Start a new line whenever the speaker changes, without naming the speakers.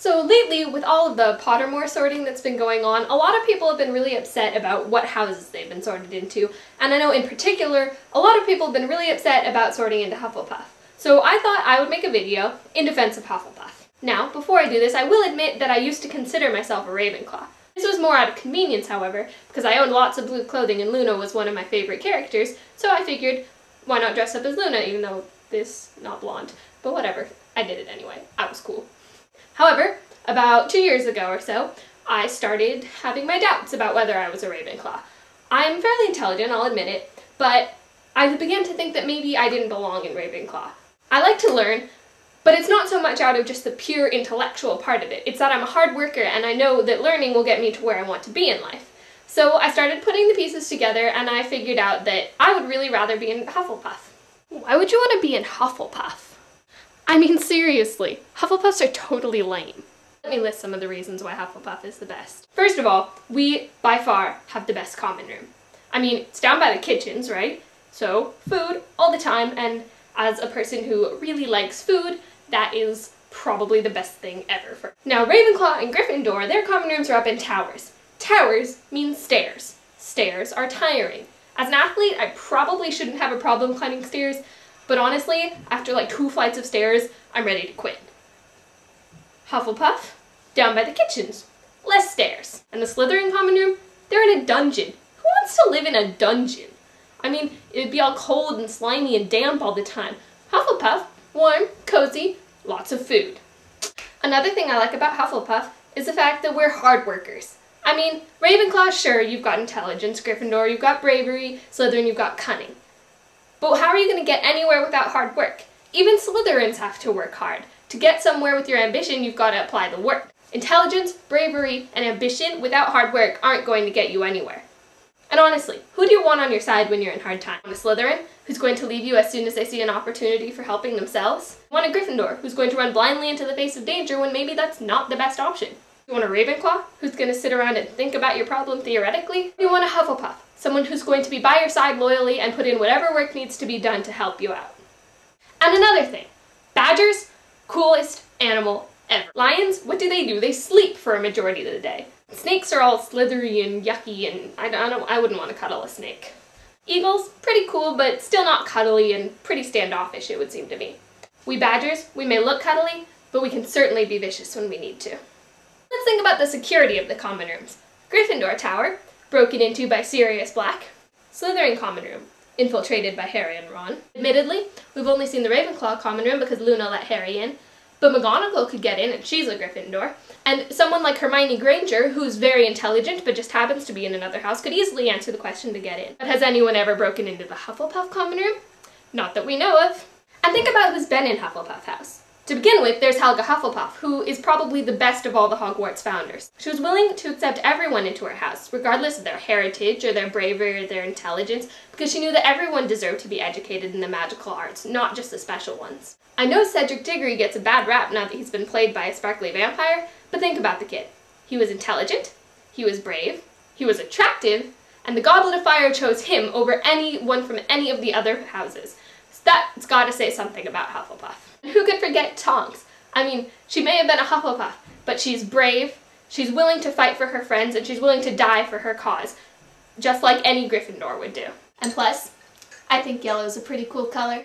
So lately, with all of the Pottermore sorting that's been going on, a lot of people have been really upset about what houses they've been sorted into, and I know in particular, a lot of people have been really upset about sorting into Hufflepuff. So I thought I would make a video in defense of Hufflepuff. Now, before I do this, I will admit that I used to consider myself a Ravenclaw. This was more out of convenience, however, because I owned lots of blue clothing and Luna was one of my favorite characters, so I figured, why not dress up as Luna, even though this, not blonde. But whatever, I did it anyway. I was cool. However, about 2 years ago or so, I started having my doubts about whether I was a Ravenclaw. I'm fairly intelligent, I'll admit it, but I began to think that maybe I didn't belong in Ravenclaw. I like to learn, but it's not so much out of just the pure intellectual part of it. It's that I'm a hard worker and I know that learning will get me to where I want to be in life. So I started putting the pieces together and I figured out that I would really rather be in Hufflepuff. Why would you want to be in Hufflepuff? I mean, seriously, Hufflepuffs are totally lame. Let me list some of the reasons why Hufflepuff is the best. First of all, we, by far, have the best common room. I mean, it's down by the kitchens, right? So, food all the time, and as a person who really likes food, that is probably the best thing ever for. Now, Ravenclaw and Gryffindor, their common rooms are up in towers. Towers mean stairs. Stairs are tiring. As an athlete, I probably shouldn't have a problem climbing stairs, but honestly, after like 2 flights of stairs, I'm ready to quit. Hufflepuff, down by the kitchens, less stairs. And the Slytherin common room, they're in a dungeon. Who wants to live in a dungeon? I mean, it'd be all cold and slimy and damp all the time. Hufflepuff, warm, cozy, lots of food. Another thing I like about Hufflepuff is the fact that we're hard workers. I mean, Ravenclaw, sure, you've got intelligence, Gryffindor, you've got bravery, Slytherin, you've got cunning. But how are you going to get anywhere without hard work? Even Slytherins have to work hard. To get somewhere with your ambition, you've got to apply the work. Intelligence, bravery, and ambition without hard work aren't going to get you anywhere. And honestly, who do you want on your side when you're in hard times? Want a Slytherin, who's going to leave you as soon as they see an opportunity for helping themselves? You want a Gryffindor, who's going to run blindly into the face of danger when maybe that's not the best option? You want a Ravenclaw, who's going to sit around and think about your problem theoretically? You want a Hufflepuff, someone who's going to be by your side loyally and put in whatever work needs to be done to help you out. And another thing, badgers, coolest animal ever. Lions, what do? They sleep for a majority of the day. Snakes are all slithery and yucky, and I wouldn't want to cuddle a snake. Eagles, pretty cool, but still not cuddly and pretty standoffish, it would seem to me. We badgers, we may look cuddly, but we can certainly be vicious when we need to. Let's think about the security of the common rooms. Gryffindor Tower, broken into by Sirius Black. Slytherin common room, infiltrated by Harry and Ron. Admittedly, we've only seen the Ravenclaw common room because Luna let Harry in, but McGonagall could get in and she's a Gryffindor. And someone like Hermione Granger, who's very intelligent but just happens to be in another house, could easily answer the question to get in. But has anyone ever broken into the Hufflepuff common room? Not that we know of. And think about who's been in Hufflepuff house. To begin with, there's Helga Hufflepuff, who is probably the best of all the Hogwarts founders. She was willing to accept everyone into her house, regardless of their heritage or their bravery or their intelligence, because she knew that everyone deserved to be educated in the magical arts, not just the special ones. I know Cedric Diggory gets a bad rap now that he's been played by a sparkly vampire, but think about the kid. He was intelligent, he was brave, he was attractive, and the Goblet of Fire chose him over anyone from any of the other houses. So that's gotta say something about Hufflepuff. And who could forget Tonks? I mean, she may have been a Hufflepuff, but she's brave, she's willing to fight for her friends, and she's willing to die for her cause, just like any Gryffindor would do. And plus, I think yellow's a pretty cool color.